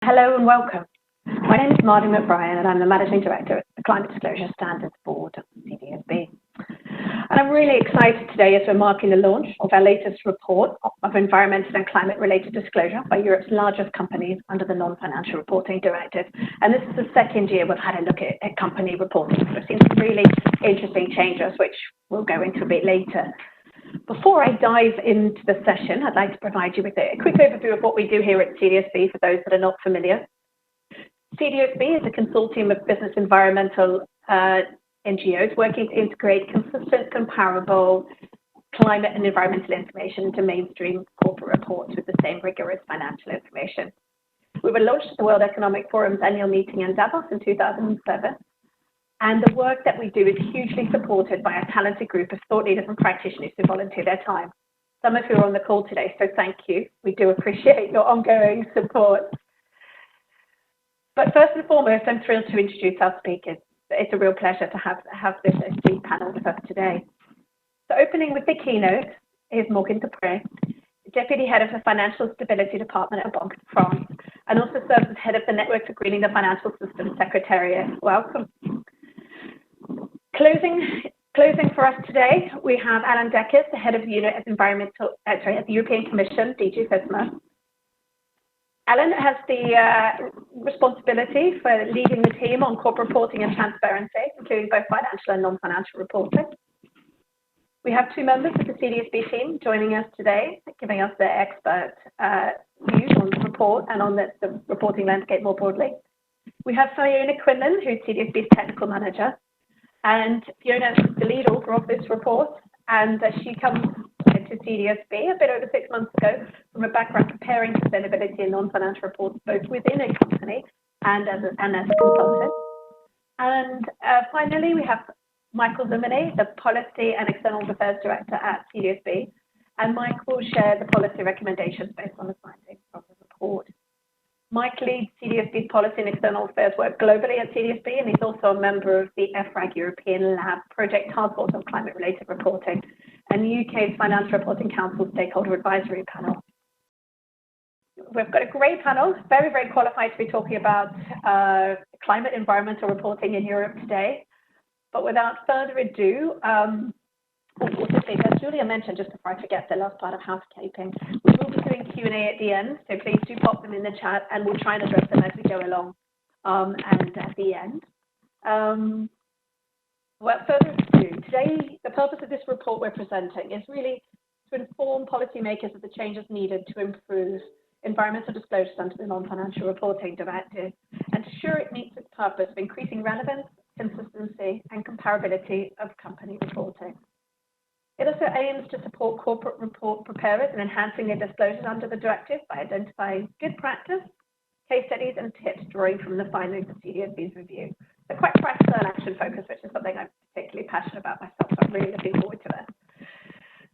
Hello and welcome. My name is Mardi McBrien and I'm the Managing Director at the Climate Disclosure Standards Board, CDSB. And I'm really excited today as we're marking the launch of our latest report of environmental and climate-related disclosure by Europe's largest companies under the Non-Financial Reporting Directive. And this is the second year we've had a look at company reporting. We've seen some really interesting changes, which we'll go into a bit later. Before I dive into the session, I'd like to provide you with a quick overview of what we do here at CDSB for those that are not familiar. CDSB is a consortium of business environmental NGOs working to integrate consistent, comparable climate and environmental information into mainstream corporate reports with the same rigorous financial information. We were launched at the World Economic Forum's annual meeting in Davos in 2007. And the work that we do is hugely supported by a talented group of thought leaders and practitioners who volunteer their time. Some of you are on the call today, so thank you. We do appreciate your ongoing support. But first and foremost, I'm thrilled to introduce our speakers. It's a real pleasure to have this esteemed panel with us today. So opening with the keynote is Morgan Desprès, Deputy Head of the Financial Stability Department at Banque, France, and also serves as Head of the Network for Greening the Financial System Secretariat. Welcome. Closing for us today, we have Alain, the Head of the Unit of at the European Commission, DG FISMA. Alain has the responsibility for leading the team on corporate reporting and transparency, including both financial and non-financial reporting. We have two members of the CDSB team joining us today, giving us their expert views on the report and on the reporting landscape more broadly. We have Fiona Quinlan, who's CDSB's technical manager. And Fiona is the lead author of this report, and she comes to CDSB a bit over 6 months ago from a background preparing sustainability and non-financial reports both within a company and as a consultant. And finally, we have Michael Zimonyi, the Policy and External Affairs Director at CDSB, and Mike will share the policy recommendations based on the findings of the report. Mike leads CDSB's policy and external affairs work globally at CDSB, and he's also a member of the EFRAG European Lab Project Task Force on Climate-Related Reporting and the UK's Financial Reporting Council Stakeholder Advisory Panel. We've got a great panel, very, very qualified to be talking about climate environmental reporting in Europe today. But without further ado, as Julia mentioned, just before I forget the last part of housekeeping, we will be doing Q&A at the end, so please do pop them in the chat and we'll try and address them as we go along and at the end. Without further ado, today the purpose of this report we're presenting is really to inform policymakers of the changes needed to improve environmental disclosures under the Non-Financial Reporting Directive and to ensure it meets its purpose of increasing relevance, consistency and comparability of company reporting. It also aims to support corporate report preparers in enhancing their disclosures under the directive by identifying good practice, case studies, and tips drawing from the findings of CDSB's review. So quite practical and action focused, which is something I'm particularly passionate about myself, so I'm really looking forward to that.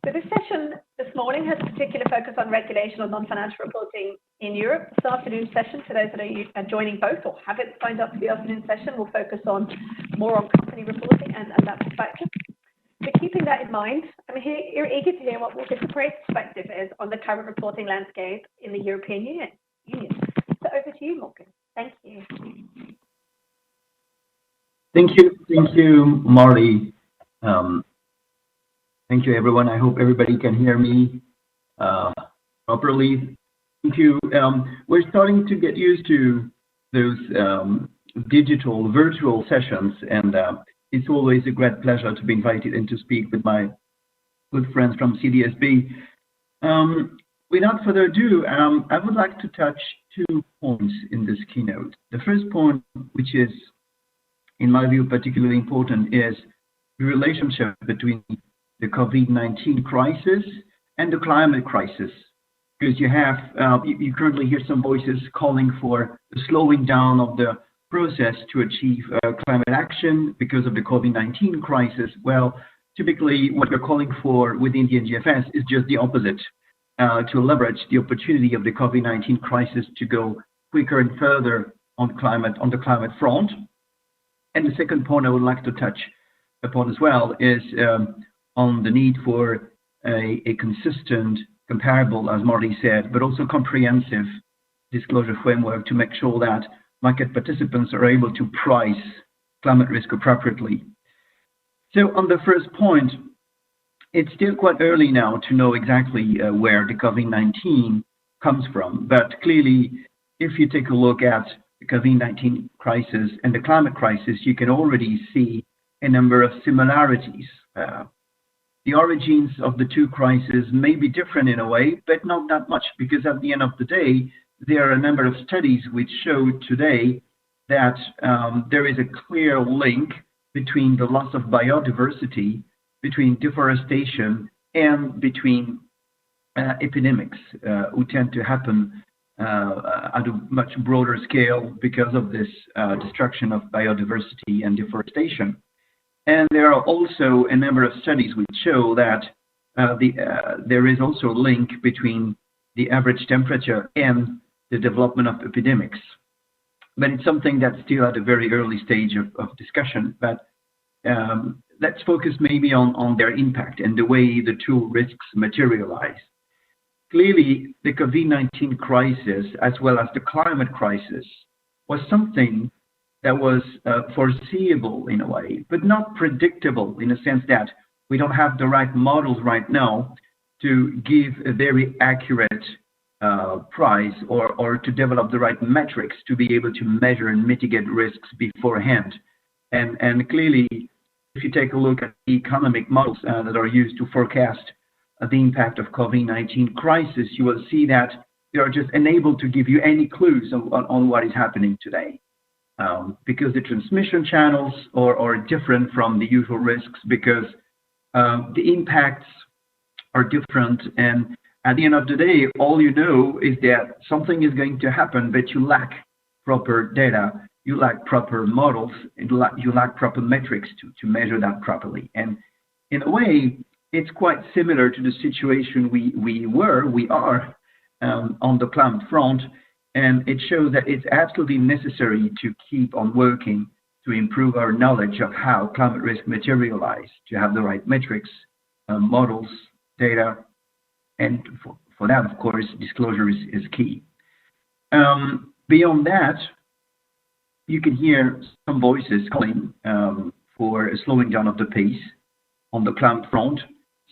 So this session this morning has a particular focus on regulation of non-financial reporting in Europe. This afternoon session, for those that are joining both or haven't signed up for the afternoon session, will focus on more on company reporting and that perspective. So keeping that in mind, I'm eager to hear what Morgan's perspective is on the current reporting landscape in the European Union. So over to you, Morgan. Thank you. Thank you, Mardi. Thank you, everyone. I hope everybody can hear me properly. Thank you. We're starting to get used to those virtual sessions, and it's always a great pleasure to be invited and to speak with my good friends from CDSB. Without further ado, I would like to touch 2 points in this keynote. The first point, which is, in my view, particularly important, is the relationship between the COVID-19 crisis and the climate crisis. Because you currently hear some voices calling for the slowing down of the process to achieve climate action because of the COVID-19 crisis. Well, typically what we're calling for within the NGFS is just the opposite, to leverage the opportunity of the COVID-19 crisis to go quicker and further on the climate front. And the second point I would like to touch upon as well is on the need for a consistent, comparable, as Mardi said, but also comprehensive disclosure framework to make sure that market participants are able to price climate risk appropriately. So on the first point, it's still quite early now to know exactly where the COVID-19 comes from. But clearly, if you take a look at the COVID-19 crisis and the climate crisis, you can already see a number of similarities. The origins of the two crises may be different in a way, but not that much, because at the end of the day, there are a number of studies which show today that there is a clear link between the loss of biodiversity, between deforestation, and between epidemics, who tend to happen at a much broader scale because of this destruction of biodiversity and deforestation. And there are also a number of studies which show that there is also a link between the average temperature and the development of epidemics. But it's something that's still at a very early stage of discussion. But let's focus maybe on their impact and the way the two risks materialize. Clearly, the COVID-19 crisis, as well as the climate crisis, was something that was foreseeable in a way, but not predictable in a sense that we don't have the right models right now to give a very accurate price or to develop the right metrics to be able to measure and mitigate risks beforehand. And clearly, if you take a look at the economic models that are used to forecast the impact of COVID-19 crisis, you will see that they are just unable to give you any clues on what is happening today. Because the transmission channels are different from the usual risks, because the impacts are different. And at the end of the day, all you know is that something is going to happen, but you lack proper data, you lack proper models, and you lack proper metrics to measure that properly. And in a way, it's quite similar to the situation we are on the climate front. And it shows that it's absolutely necessary to keep on working to improve our knowledge of how climate risk materialize, to have the right metrics, models, data, and for that, of course, disclosure is key. Beyond that, you can hear some voices calling for a slowing down of the pace on the climate front,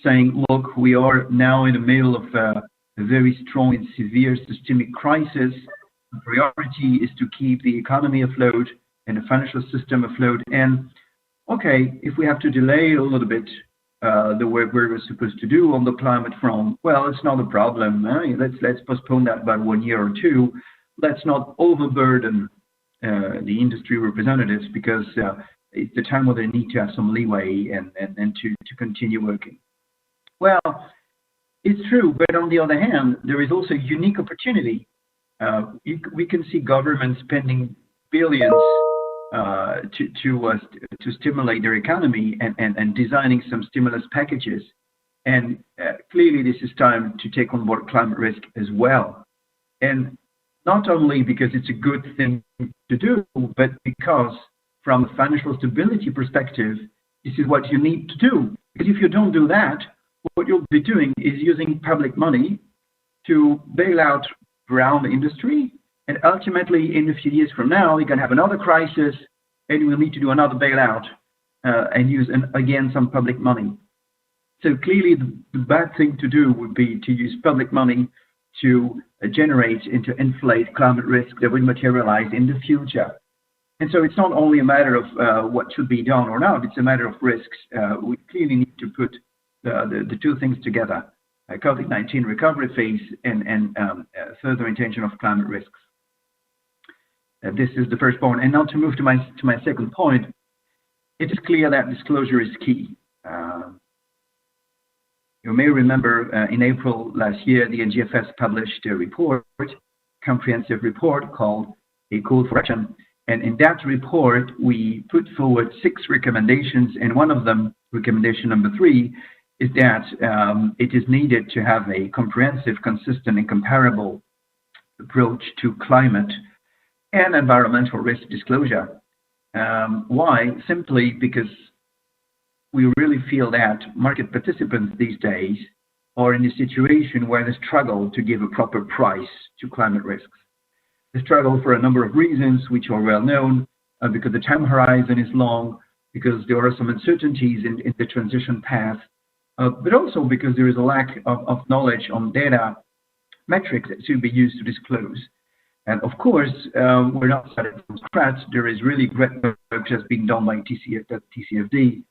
saying, look, we are now in the middle of a very strong and severe systemic crisis. The priority is to keep the economy afloat and the financial system afloat. And okay, if we have to delay a little bit the work we're supposed to do on the climate front, well, it's not a problem. Let's postpone that by 1 year or two. Let's not overburden the industry representatives, because it's the time where they need to have some leeway and to continue working. Well, it's true, but on the other hand, there is also a unique opportunity. We can see governments spending billions to stimulate their economy and designing some stimulus packages. And clearly, this is time to take on board climate risk as well. And not only because it's a good thing to do, but because from a financial stability perspective, this is what you need to do. Because if you don't do that, what you'll be doing is using public money to bail out brown industry, and ultimately in a few years from now, you're going to have another crisis, and you will need to do another bailout and use again some public money. So clearly, the bad thing to do would be to use public money to generate and to inflate climate risk that will materialize in the future. And so it's not only a matter of what should be done or not; it's a matter of risks. We clearly need to put the two things together. COVID-19 recovery phase and further intention of climate risks. This is the first point. And now to move to my second point, it is clear that disclosure is key. You may remember in April last year, the NGFS published a report, comprehensive report called A Call for Action. And in that report, we put forward 6 recommendations, and one of them, recommendation number 3, is that it is needed to have a comprehensive, consistent, and comparable approach to climate and environmental risk disclosure. Why? Simply because we really feel that market participants these days are in a situation where they struggle to give a proper price to climate risks. They struggle for a number of reasons, which are well known, because the time horizon is long, because there are some uncertainties in the transition path, but also because there is a lack of knowledge on data metrics that should be used to disclose. And of course, we're not starting from scratch. There is really great work that's being done by TCFD,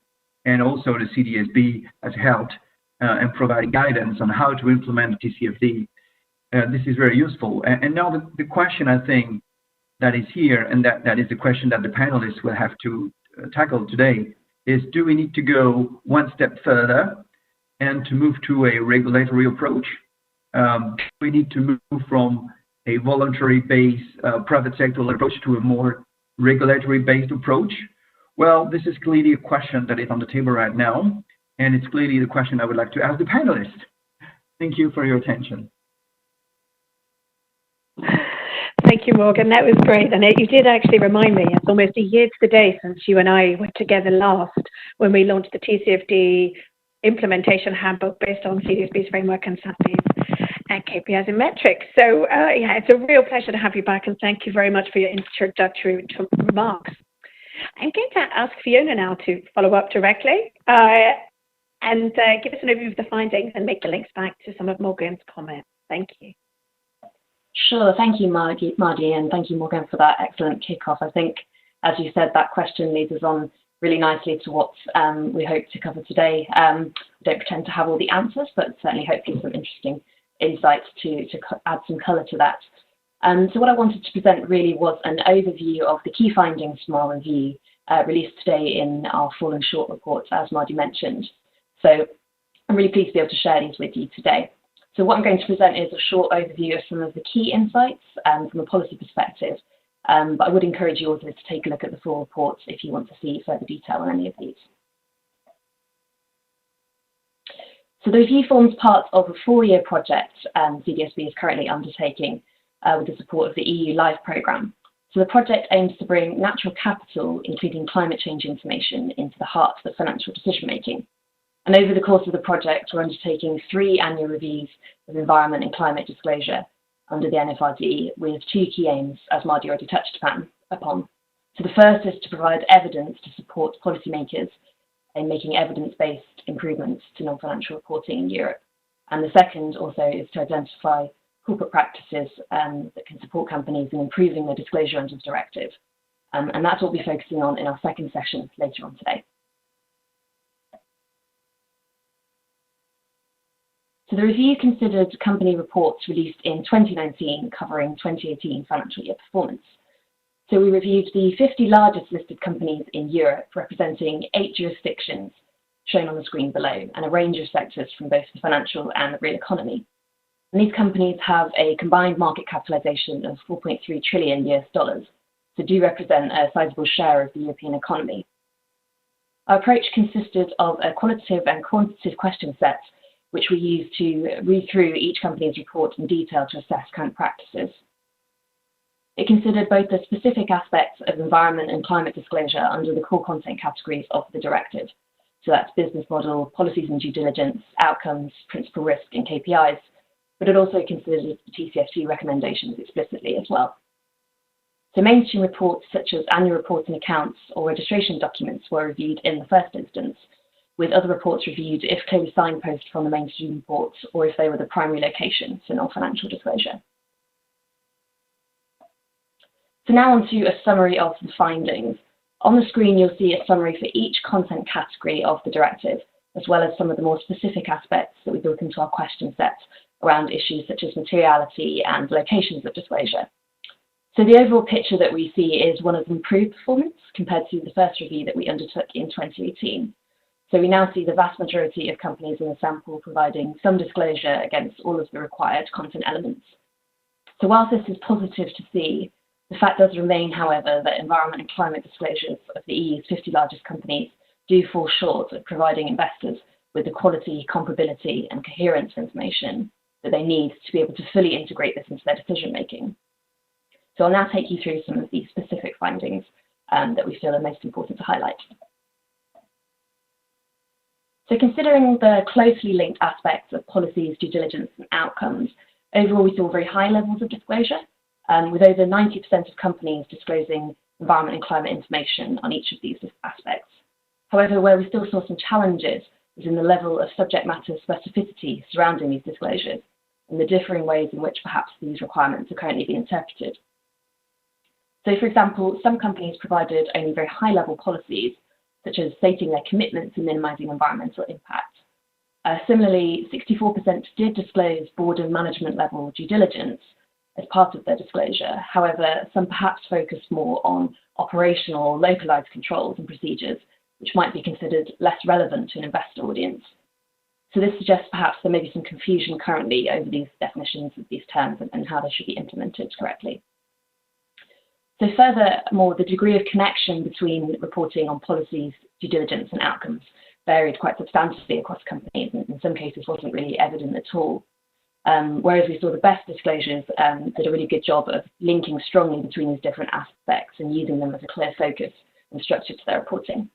and also the CDSB has helped and provided guidance on how to implement TCFD. This is very useful. And now the question, I think, that is here, and that is the question that the panelists will have to tackle today, is do we need to go one step further and to move to a regulatory approach? We need to move from a voluntary-based private sector approach to a more regulatory-based approach? Well, this is clearly a question that is on the table right now, and it's clearly the question I would like to ask the panelists. Thank you for your attention. Thank you, Morgan. That was great. And you did actually remind me, it's almost a year to the day since you and I were together last when we launched the TCFD implementation handbook based on CDSB's framework and SASB's and KPIs and metrics. So, yeah, it's a real pleasure to have you back, and thank you very much for your introductory remarks. I'm going to ask Fiona now to follow up directly and give us an overview of the findings and make the links back to some of Morgan's comments. Thank you. Sure. Thank you, Mardi, and thank you, Morgan, for that excellent kickoff. I think, as you said, that question leads us on really nicely to what we hope to cover today. I don't pretend to have all the answers, but certainly hopefully some interesting insights to add some colour to that. So what I wanted to present really was an overview of the key findings from our review released today in our Fallen Short report, as Mardi mentioned. So I'm really pleased to be able to share these with you today. So what I'm going to present is a short overview of some of the key insights from a policy perspective, but I would encourage you also to take a look at the full report if you want to see further detail on any of these. So the review forms part of a 4-year project CDSB is currently undertaking with the support of the EU LIFE programme. So the project aims to bring natural capital, including climate change information, into the heart of financial decision making. And over the course of the project, we're undertaking 3 annual reviews of environment and climate disclosure under the NFRD with 2 key aims, as Mardi already touched upon. So the first is to provide evidence to support policymakers in making evidence-based improvements to non-financial reporting in Europe. And the second also is to identify corporate practices that can support companies in improving their disclosure under the directive. And that's what we'll be focusing on in our second session later on today. So the review considered company reports released in 2019 covering 2018 financial year performance. So we reviewed the 50 largest listed companies in Europe, representing 8 jurisdictions shown on the screen below, and a range of sectors from both the financial and the real economy. And these companies have a combined market capitalization of $4.3 trillion, so do represent a sizable share of the European economy. Our approach consisted of a qualitative and quantitative question set, which we used to read through each company's report in detail to assess current practices. It considered both the specific aspects of environment and climate disclosure under the core content categories of the directive. So that's business model, policies and due diligence, outcomes, principal risk, and KPIs. But it also considered TCFD recommendations explicitly as well. So mainstream reports such as annual reports and accounts or registration documents were reviewed in the first instance, with other reports reviewed if clearly signposted from the mainstream reports or if they were the primary location for non-financial disclosure. So now on to a summary of the findings. On the screen, you'll see a summary for each content category of the directive, as well as some of the more specific aspects that we built into our question set around issues such as materiality and locations of disclosure. So the overall picture that we see is one of improved performance compared to the first review that we undertook in 2018. So we now see the vast majority of companies in the sample providing some disclosure against all of the required content elements. So whilst this is positive to see, the fact does remain, however, that environment and climate disclosures of the EU's 50 largest companies do fall short of providing investors with the quality, comparability, and coherence information that they need to be able to fully integrate this into their decision making. So I'll now take you through some of the specific findings that we feel are most important to highlight. So considering the closely linked aspects of policies, due diligence, and outcomes, overall we saw very high levels of disclosure. with over 90% of companies disclosing environment and climate information on each of these aspects. However, where we still saw some challenges was in the level of subject matter specificity surrounding these disclosures and the differing ways in which perhaps these requirements are currently being interpreted. So, for example, some companies provided only very high-level policies, such as stating their commitment to minimising environmental impact. Similarly, 64% did disclose board and management level due diligence as part of their disclosure. However, some perhaps focused more on operational, localised controls and procedures, which might be considered less relevant to an investor audience. So this suggests perhaps there may be some confusion currently over these definitions of these terms and how they should be implemented correctly. So furthermore, the degree of connection between reporting on policies, due diligence and outcomes varied quite substantially across companies, and in some cases wasn't really evident at all. Whereas we saw the best disclosures did a really good job of linking strongly between these different aspects and using them as a clear focus and structure to their reporting.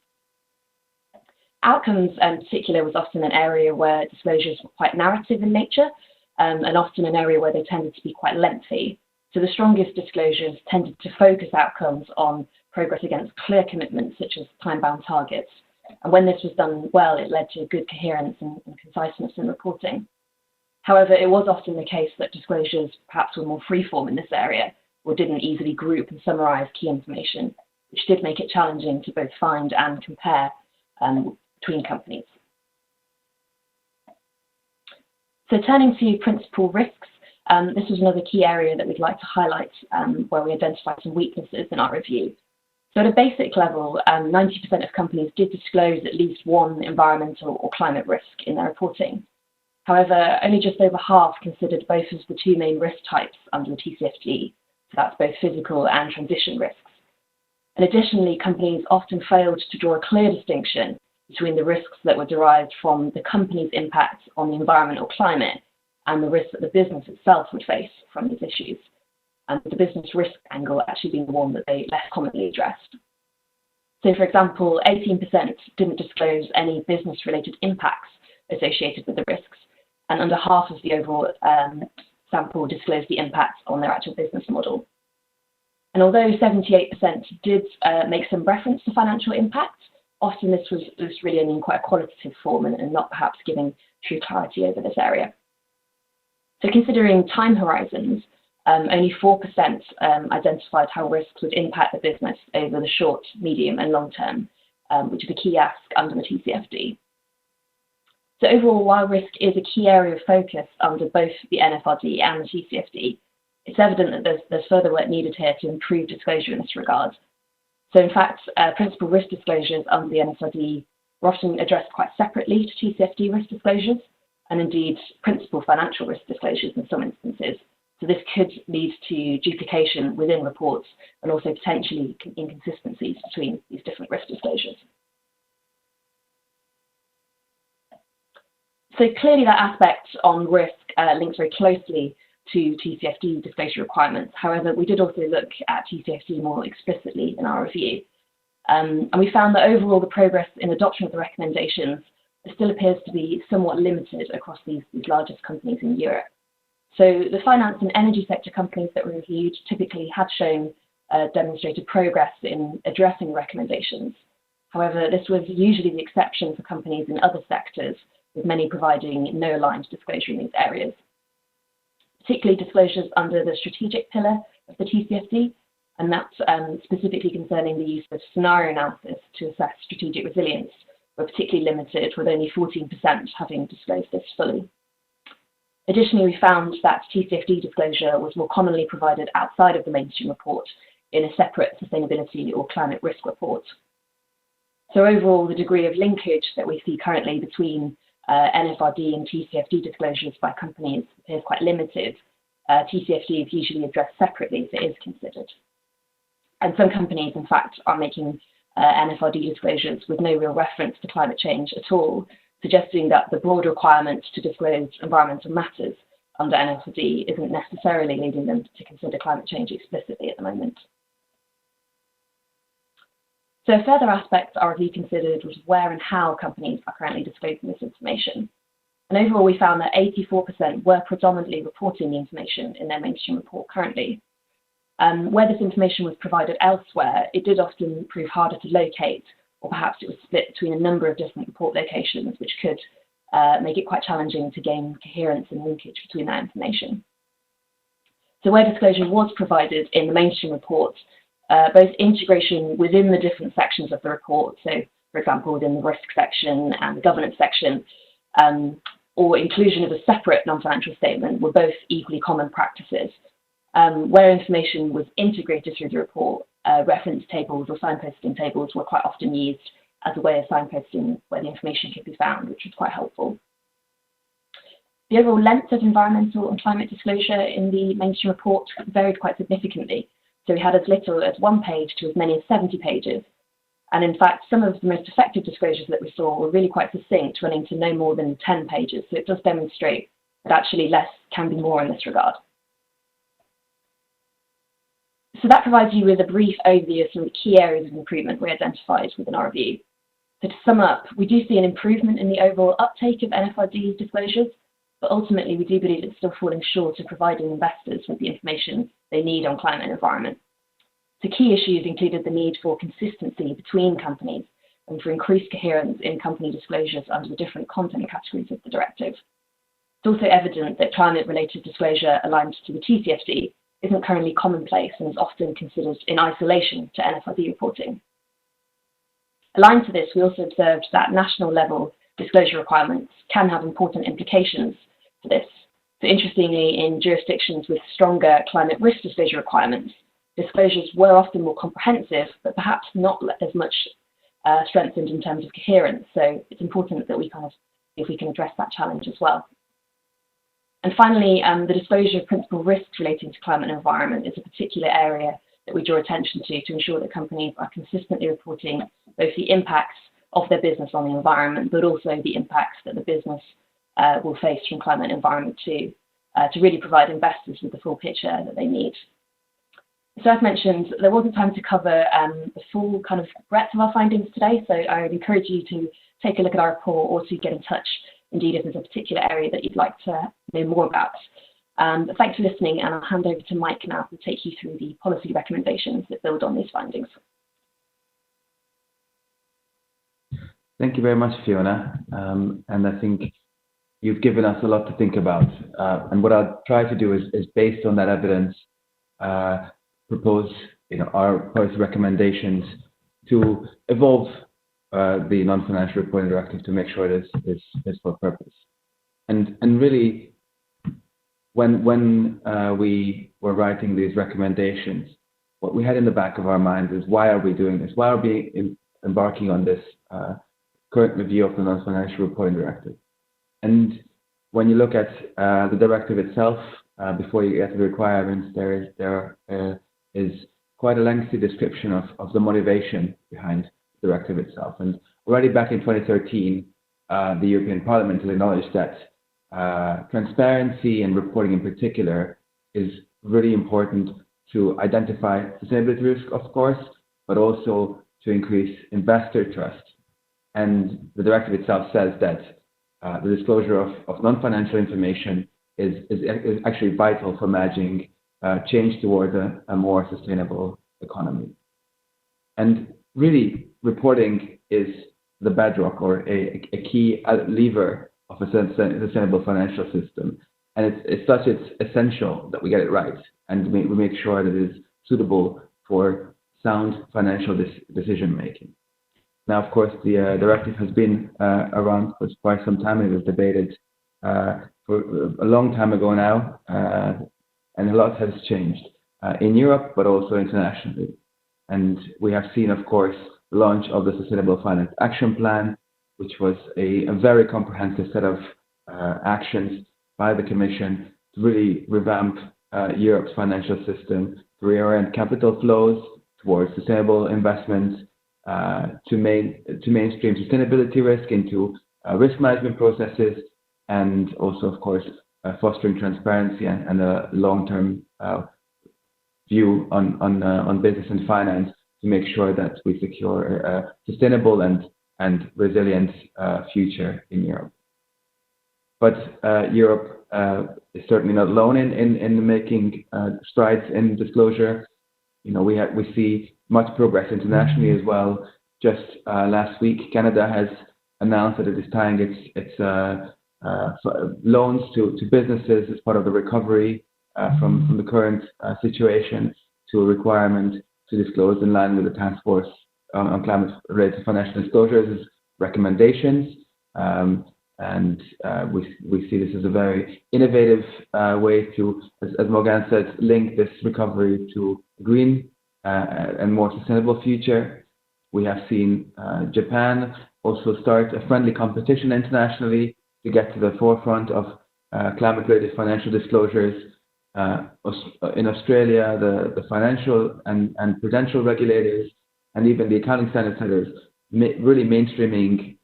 Outcomes in particular was often an area where disclosures were quite narrative in nature, and often an area where they tended to be quite lengthy. So the strongest disclosures tended to focus outcomes on progress against clear commitments such as time-bound targets. And when this was done well, it led to good coherence and conciseness in reporting. However, it was often the case that disclosures perhaps were more freeform in this area or didn't easily group and summarise key information, which did make it challenging to both find and compare between companies. So turning to principal risks, this was another key area that we'd like to highlight where we identified some weaknesses in our review. So at a basic level, 90% of companies did disclose at least one environmental or climate risk in their reporting. However, only just over half considered both as the two main risk types under the TCFD, so that's both physical and transition risks. And additionally, companies often failed to draw a clear distinction between the risks that were derived from the company's impact on the environment or climate and the risks that the business itself would face from these issues, and the business risk angle actually being the one that they less commonly addressed. So, for example, 18% didn't disclose any business-related impacts associated with the risks, and under half of the overall sample disclosed the impacts on their actual business model. And although 78% did make some reference to financial impact, often this was really only in quite a qualitative form and not perhaps giving true clarity over this area. So considering time horizons, only 4% identified how risks would impact the business over the short, medium and long term, which is a key ask under the TCFD. So overall, while risk is a key area of focus under both the NFRD and the TCFD, it's evident that there's further work needed here to improve disclosure in this regard. So in fact, principal risk disclosures under the NFRD were often addressed quite separately to TCFD risk disclosures, and indeed principal financial risk disclosures in some instances. So this could lead to duplication within reports and also potentially inconsistencies between these different risk disclosures. So clearly that aspect on risk links very closely to TCFD disclosure requirements. However, we did also look at TCFD more explicitly in our review. And we found that overall the progress in adoption of the recommendations still appears to be somewhat limited across these largest companies in Europe. So the finance and energy sector companies that were reviewed typically had shown demonstrated progress in addressing recommendations. However, this was usually the exception for companies in other sectors, with many providing no aligned disclosure in these areas. Particularly disclosures under the strategic pillar of the TCFD, and that's specifically concerning the use of scenario analysis to assess strategic resilience, were particularly limited, with only 14% having disclosed this fully. Additionally, we found that TCFD disclosure was more commonly provided outside of the mainstream report in a separate sustainability or climate risk report. So overall, the degree of linkage that we see currently between NFRD and TCFD disclosures by companies appears quite limited. TCFD is usually addressed separately if it is considered. And some companies, in fact, are making NFRD disclosures with no real reference to climate change at all, suggesting that the broad requirement to disclose environmental matters under NFRD isn't necessarily leading them to consider climate change explicitly at the moment. So a further aspect our review considered was where and how companies are currently disclosing this information. And overall, we found that 84% were predominantly reporting the information in their mainstream report currently. Where this information was provided elsewhere, it did often prove harder to locate, or perhaps it was split between a number of different report locations, which could make it quite challenging to gain coherence and linkage between that information. So where disclosure was provided in the mainstream report, both integration within the different sections of the report, so for example within the risk section and the governance section, or inclusion of a separate non-financial statement were both equally common practices. Where information was integrated through the report, reference tables or signposting tables were quite often used as a way of signposting where the information could be found, which was quite helpful. The overall length of environmental and climate disclosure in the mainstream report varied quite significantly. So we had as little as 1 page to as many as 70 pages. And in fact, some of the most effective disclosures that we saw were really quite succinct, running to no more than 10 pages. So it does demonstrate that actually less can be more in this regard. So that provides you with a brief overview of some of the key areas of improvement we identified within our review. So to sum up, we do see an improvement in the overall uptake of NFRD disclosures, but ultimately we do believe it's still falling short of providing investors with the information they need on climate and environment. So key issues included the need for consistency between companies and for increased coherence in company disclosures under the different content categories of the directive. It's also evident that climate-related disclosure aligned to the TCFD isn't currently commonplace and is often considered in isolation to NFRD reporting. Aligned to this, we also observed that national level disclosure requirements can have important implications for this. So interestingly, in jurisdictions with stronger climate risk disclosure requirements, disclosures were often more comprehensive, but perhaps not as much strengthened in terms of coherence. So it's important that we if we can address that challenge as well. And finally, the disclosure of principal risks relating to climate and environment is a particular area that we draw attention to ensure that companies are consistently reporting both the impacts of their business on the environment, but also the impacts that the business will face from climate and environment too, to really provide investors with the full picture that they need. So as mentioned, there wasn't time to cover the full kind of breadth of our findings today, so I would encourage you to take a look at our report or to get in touch, indeed, if there's a particular area that you'd like to know more about. But thanks for listening, and I'll hand over to Mike now to take you through the policy recommendations that build on these findings. Thank you very much, Fiona. And I think you've given us a lot to think about. And what I'll try to do is based on that evidence, propose our policy recommendations to evolve the non-financial reporting directive to make sure it is for purpose. And really, when we were writing these recommendations, what we had in the back of our minds is, why are we doing this? Why are we embarking on this current review of the non-financial reporting directive? And when you look at the directive itself, before you get to the requirements, there is quite a lengthy description of the motivation behind the directive itself. And already back in 2013, the European Parliament has acknowledged that transparency and reporting in particular is really important to identify sustainability risk, of course, but also to increase investor trust. And the directive itself says that the disclosure of non-financial information is actually vital for managing change towards a more sustainable economy. And really, reporting is the bedrock or a key lever of a sustainable financial system. And it's essential that we get it right and we make sure that it is suitable for sound financial decision making. Now, of course, the directive has been around for quite some time. It was debated for a long time ago now, and a lot has changed in Europe, but also internationally. And we have seen, of course, the launch of the Sustainable Finance Action Plan, which was a very comprehensive set of actions by the Commission to really revamp Europe's financial system, to reorient capital flows towards sustainable investments, to mainstream sustainability risk into risk management processes, and also, of course, fostering transparency and a long-term view on business and finance to make sure that we secure a sustainable and resilient future in Europe. but Europe is certainly not alone in making strides in disclosure. We see much progress internationally as well. Just last week, Canada has announced that it is tying its loans to businesses as part of the recovery from the current situation to a requirement to disclose in line with the Task Force on Climate-Related Financial Disclosures recommendations. And we see this as a very innovative way to, as Morgan said, link this recovery to a green and more sustainable future. We have seen Japan also start a friendly competition internationally to get to the forefront of climate-related financial disclosures. In Australia, the financial and prudential regulators and even the accounting standard setters really mainstreaming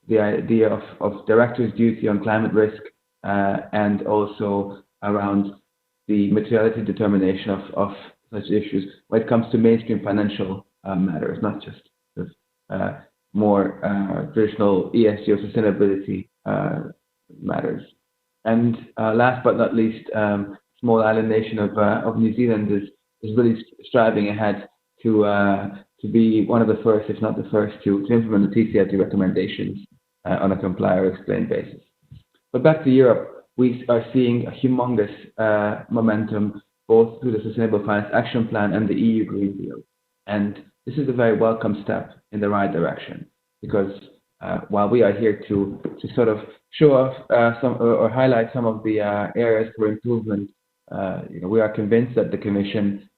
the idea of directors' duty on climate risk and also around the materiality determination of such issues when it comes to mainstream financial matters, not just more traditional ESG or sustainability matters. And last but not least, small island nation of New Zealand is really striving ahead to be one of the first, if not the first, to implement the TCFD recommendations on a comply or explain basis. But back to Europe, we are seeing a humongous momentum both through the Sustainable Finance Action Plan and the EU Green Deal. And this is a very welcome step in the right direction because while we are here to sort of show off some or highlight some of the areas for improvement, we are convinced that the Commission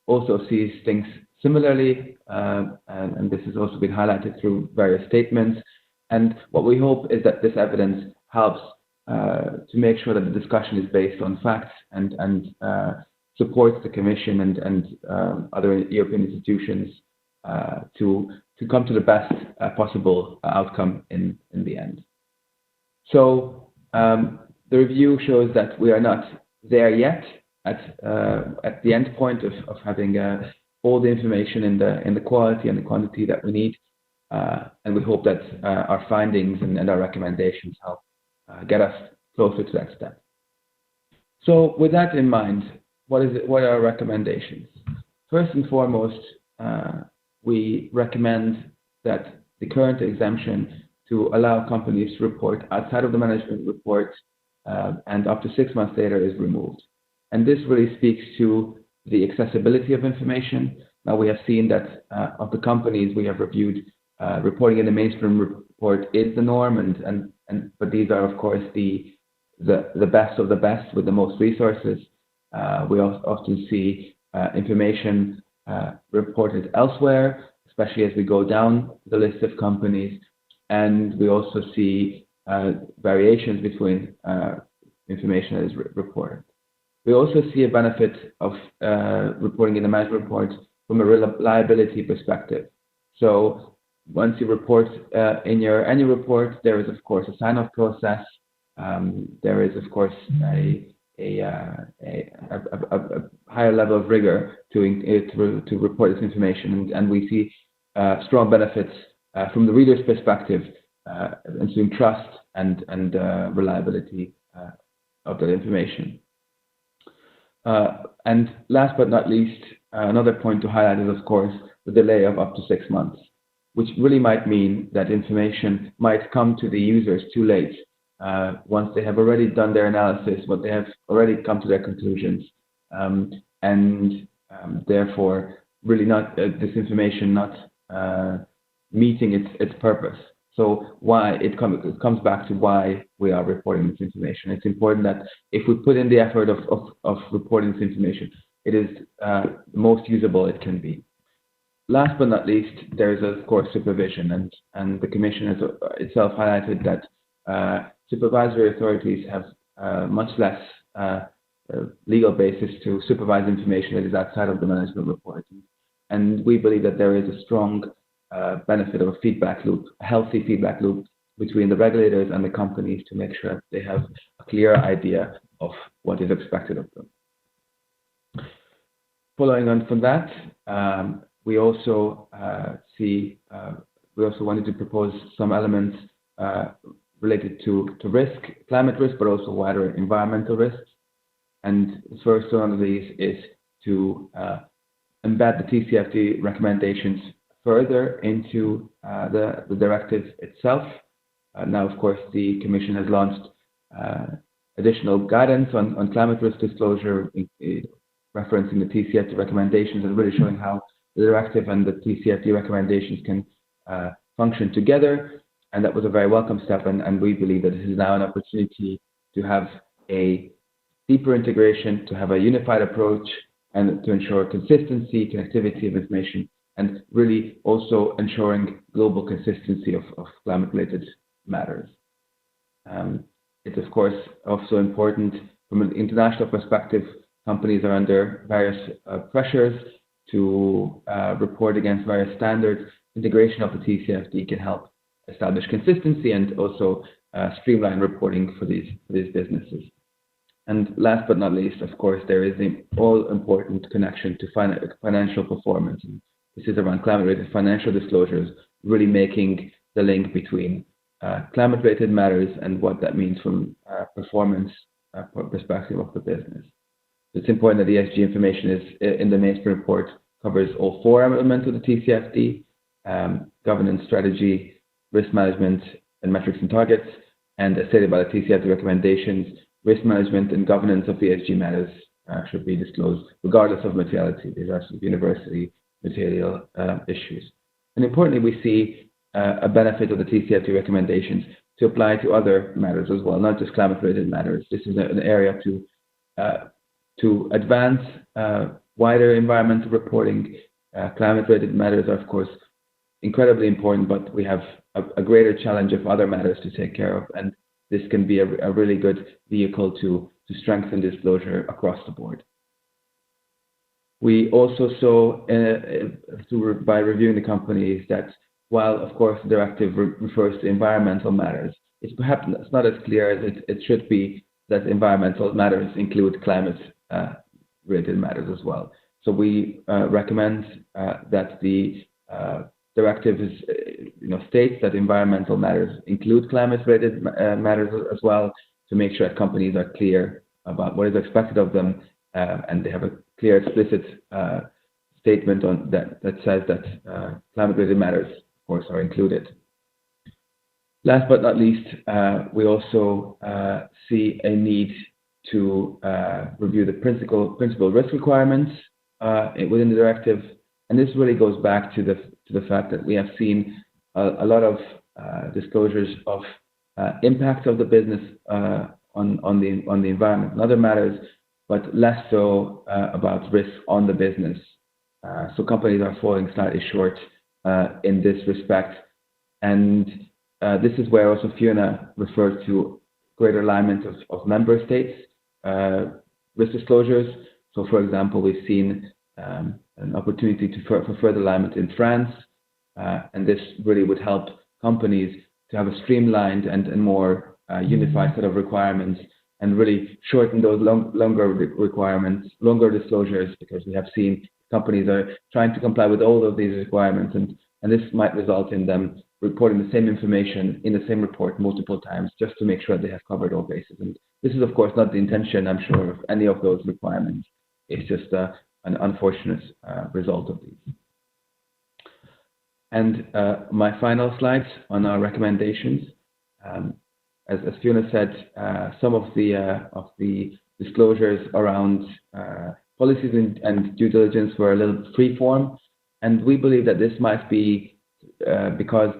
also sees things similarly, and this has also been highlighted through various statements. And what we hope is that this evidence helps to make sure that the discussion is based on facts and supports the Commission and other European institutions to come to the best possible outcome in the end. So the review shows that we are not there yet at the end point of having all the information in the quality and the quantity that we need, and we hope that our findings and our recommendations help get us closer to that step. So with that in mind, what are our recommendations? First and foremost, we recommend that the current exemption to allow companies to report outside of the management report and up to 6 months later is removed. And this really speaks to the accessibility of information. Now we have seen that of the companies we have reviewed, reporting in the mainstream report is the norm, but these are of course the best of the best with the most resources. We often see information reported elsewhere, especially as we go down the list of companies, and we also see variations between information that is reported. We also see a benefit of reporting in the management report from a reliability perspective. So once you report in your annual report, there is of course a sign-off process. There is of course a higher level of rigor to report this information, and we see strong benefits from the reader's perspective, ensuing trust and reliability of that information. And last but not least, another point to highlight is of course the delay of up to 6 months, which really might mean that information might come to the users too late. Once they have already done their analysis, but they have already come to their conclusions, and therefore really not this information not meeting its purpose. So why it comes back to why we are reporting this information. It's important that if we put in the effort of reporting this information, it is the most usable it can be. Last but not least, there is of course supervision, and the Commission has itself highlighted that supervisory authorities have much less legal basis to supervise information that is outside of the management reporting. And we believe that there is a strong benefit of a feedback loop, a healthy feedback loop between the regulators and the companies to make sure they have a clear idea of what is expected of them. Following on from that, we also wanted to propose some elements related to risk, climate risk, but also wider environmental risks. And the first one of these is to embed the TCFD recommendations further into the directive itself. Now, of course, the Commission has launched additional guidance on climate risk disclosure, referencing the TCFD recommendations and really showing how the directive and the TCFD recommendations can function together. And that was a very welcome step, and we believe that this is now an opportunity to have a deeper integration, to have a unified approach, and to ensure consistency, connectivity of information, and really also ensuring global consistency of climate-related matters. It's of course also important from an international perspective. Companies are under various pressures to report against various standards. Integration of the TCFD can help establish consistency and also streamline reporting for these businesses. And last but not least, of course, there is the all-important connection to financial performance. And this is around climate-related financial disclosures, really making the link between climate-related matters and what that means from performance perspective of the business. It's important that the ESG information is in the mainstream report covers all four elements of the TCFD: governance, strategy, risk management, and metrics and targets. And as stated by the TCFD recommendations, risk management and governance of ESG matters should be disclosed regardless of materiality. These are universally material issues. And importantly, we see a benefit of the TCFD recommendations to apply to other matters as well, not just climate-related matters. This is an area to advance wider environmental reporting. Climate-related matters are, of course, incredibly important, but we have a greater challenge of other matters to take care of, and this can be a really good vehicle to strengthen disclosure across the board. We also saw, by reviewing the companies, that while, of course, the directive refers to environmental matters, it's perhaps not as clear as it should be that environmental matters include climate-related matters as well. So we recommend that the directive states that environmental matters include climate-related matters as well, to make sure that companies are clear about what is expected of them, and they have a clear, explicit statement on that says that climate-related matters, of course, are included. Last but not least, we also see a need to review the principal risk requirements within the directive, and this really goes back to the fact that we have seen a lot of disclosures of impact of the business on the environment and other matters, but less so about risk on the business. So companies are falling slightly short in this respect, and this is where also Fiona referred to greater alignment of member states risk disclosures. So, for example, we've seen an opportunity for further alignment in France, and this really would help companies to have a streamlined and more unified set of requirements, and really shorten those longer requirements, longer disclosures, because we have seen companies are trying to comply with all of these requirements, and this might result in them reporting the same information in the same report multiple times, just to make sure they have covered all bases. And this is, of course, not the intention, I'm sure, of any of those requirements. It's just an unfortunate result of these. And my final slides on our recommendations. As Fiona said, some of the disclosures around policies and due diligence were a little free-form, and we believe that this might be because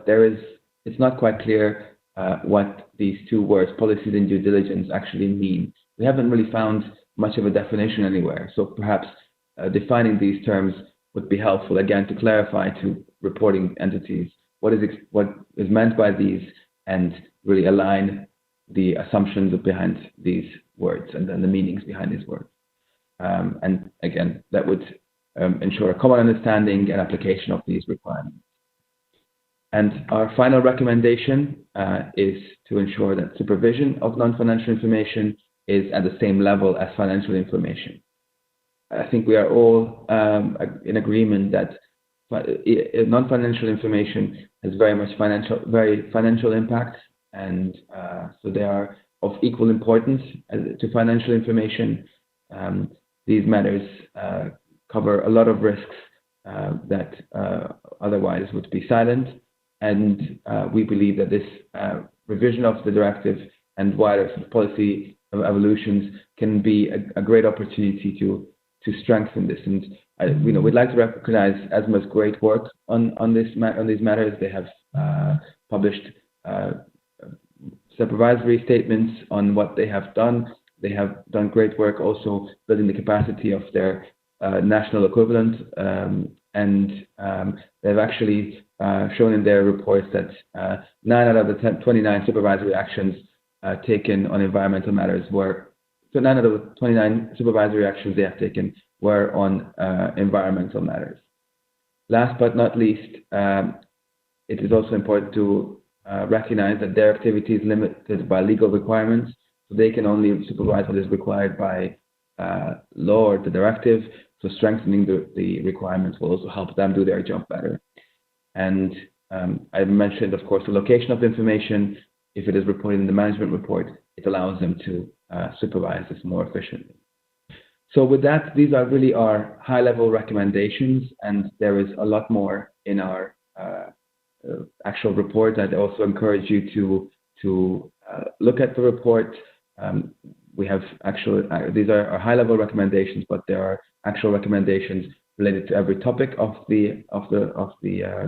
it's not quite clear what these two words, policies and due diligence, actually mean. We haven't really found much of a definition anywhere, so perhaps defining these terms would be helpful, again, to clarify to reporting entities what is meant by these, and really align the assumptions behind these words and then the meanings behind these words. And again, that would ensure a common understanding and application of these requirements. And our final recommendation is to ensure that supervision of non-financial information is at the same level as financial information. I think we are all in agreement that non-financial information has very financial impact, and so they are of equal importance to financial information. These matters cover a lot of risks that otherwise would be silent, and we believe that this revision of the directive and wider policy evolutions can be a great opportunity to strengthen this. And we'd like to recognize ESMA's great work on these matters. They have published supervisory statements on what they have done. They have done great work also building the capacity of their national equivalent, and they've actually shown in their reports that 9 out of the 29 supervisory actions taken on environmental matters so 9 out of the 29 supervisory actions they have taken were on environmental matters. Last but not least, it is also important to recognize that their activity is limited by legal requirements, so they can only supervise what is required by law or the directive. So strengthening the requirements will also help them do their job better. And I mentioned, of course, the location of information. If it is reported in the management report, it allows them to supervise this more efficiently. So with that, these are really our high-level recommendations, and there is a lot more in our actual report. I'd also encourage you to look at the report. We have these are our high-level recommendations, but there are actual recommendations related to every topic of the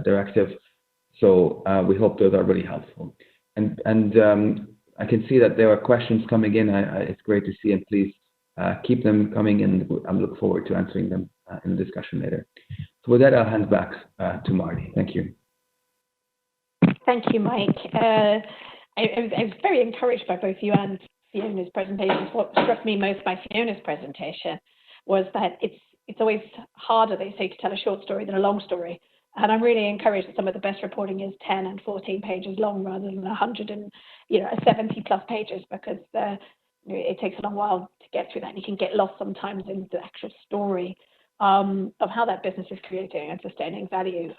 directive. So we hope those are really helpful. And I can see that there are questions coming in. It's great to see, and please keep them coming, and I look forward to answering them in the discussion later. So with that, I'll hand back to Mardi. Thank you. Thank you, Mike. I was very encouraged by both you and Fiona's presentations. What struck me most by Fiona's presentation was that it's always harder, they say, to tell a short story than a long story. And I'm really encouraged that some of the best reporting is 10 and 14 pages long rather than 170 plus pages, because it takes a long while to get through that, and you can get lost sometimes in the actual story of how that business is creating and sustaining value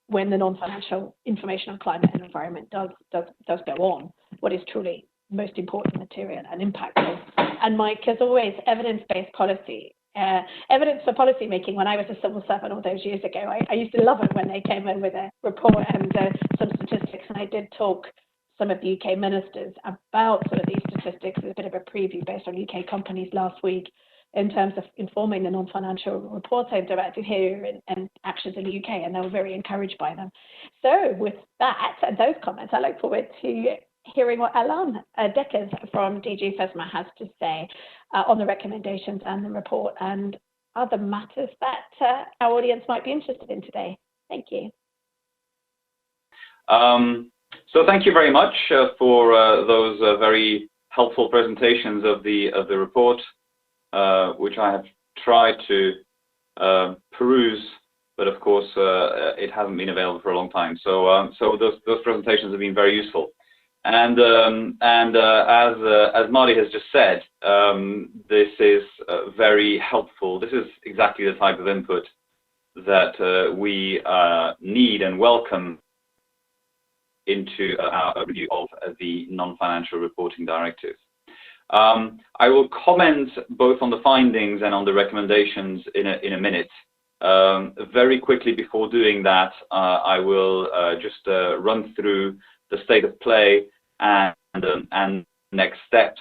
when the non-financial information on climate and environment does go on what is truly most important material and impactful. And Mike, as always, evidence-based policy. Evidence for policy making. When I was a civil servant all those years ago, I used to love it when they came in with a report and some statistics, and I did talk to some of the UK ministers about sort of these statistics as a bit of a preview based on UK companies last week in terms of informing the non-financial reports I've directed here and actions in the UK, and they were very encouraged by them. So with that and those comments, I look forward to hearing what Alain Deckers from DG FISMA has to say on the recommendations and the report and other matters that our audience might be interested in today. Thank you. So thank you very much for those very helpful presentations of the report, which I have tried to peruse, but of course it hasn't been available for a long time. So those presentations have been very useful. And as Mardi has just said, this is very helpful. This is exactly the type of input that we need and welcome into our review of the non-financial reporting directive. I will comment both on the findings and on the recommendations in a minute. Very quickly before doing that, I will just run through the state of play and next steps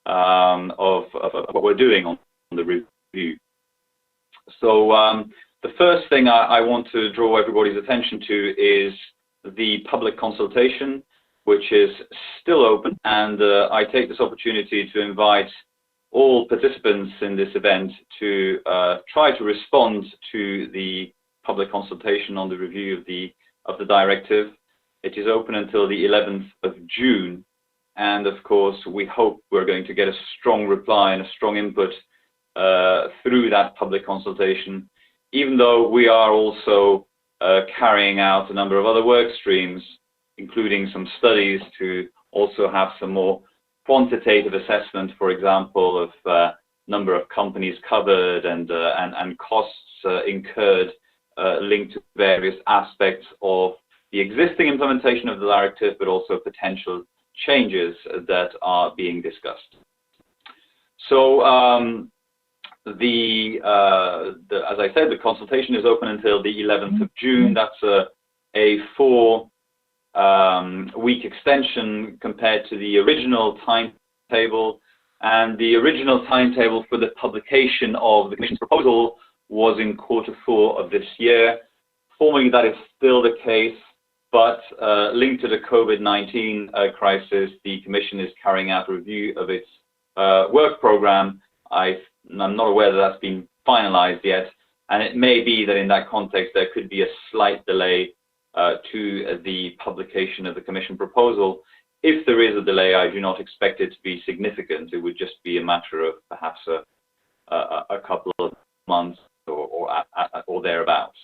of what we're doing on the review. So the first thing I want to draw everybody's attention to is the public consultation, which is still open, and I take this opportunity to invite all participants in this event to try to respond to the public consultation on the review of the directive. It is open until the 11th of June, and of course we hope we're going to get a strong reply and a strong input through that public consultation, even though we are also carrying out a number of other work streams, including some studies to also have some more quantitative assessment, for example, of number of companies covered and costs incurred linked to various aspects of the existing implementation of the directive, but also potential changes that are being discussed. So as I said, the consultation is open until the 11th of June. That's a 4-week extension compared to the original timetable. And the original timetable for the publication of the Commission's proposal was in Q4 of this year. Formally, that is still the case, but linked to the COVID-19 crisis, the Commission is carrying out a review of its work program. I'm not aware that that's been finalized yet, and it may be that in that context there could be a slight delay to the publication of the Commission proposal. If there is a delay, I do not expect it to be significant. It would just be a matter of perhaps a couple of months or thereabouts.